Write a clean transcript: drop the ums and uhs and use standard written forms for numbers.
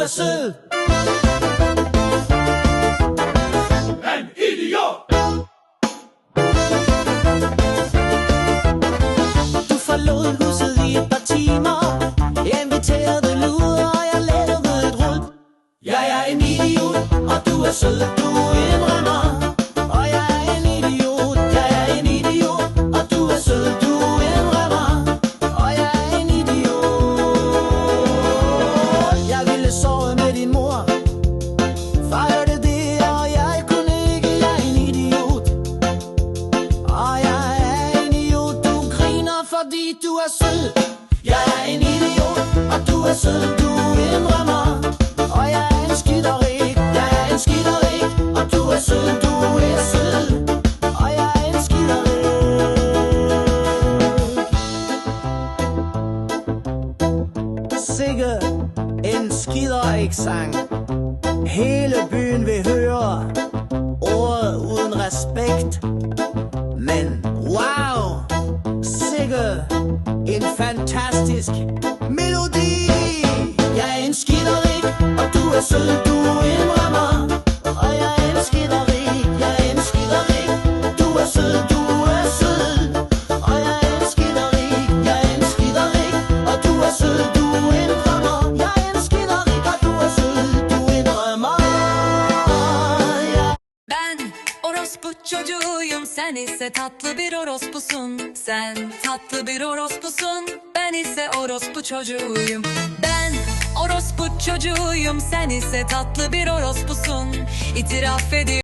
er sød. En idiot! Du forlod huset i et par timer. Jeg inviterede luder, og jeg lavede et rul. Jeg er en idiot, og du er sød, du indrømmer. Og jeg er en idiot, jeg er en idiot, og du er sød, du indrømmer. Og jeg er en idiot. Jeg ville sove med din mor, far hørte det, og jeg kunne ikke. Jeg er en idiot, og jeg er en idiot. Du griner, fordi du er sød. Jeg er en idiot, og du er sød, du indrømmer. Og jeg er en skiderik, jeg er en skiderik, og du er sød, du er sød. Og jeg er en skiderik. Sikke en skiderik-sang. Hele byen vil høre ordet uden respekt. Men wow, sikke en fantastisk melodi. Jeg er en skiderik, og du er sød, du indrømmer. Og jeg er en skiderik, jeg er en skiderik, du er sød, du er sød. Og jeg er en skiderik, jeg er en skiderik, og du er sød, du indrømmer. Jeg er en skiderik, og du er sød, du indrømmer. Ben orospu çocuğuyum, sen ise tatlı bir orospusun. Sen tatlı bir orospusun, ben ise orospu çocuğuyum. Ben orospu çocuğuyum, sen ise tatlı bir orospusun. İtiraf ediyorum.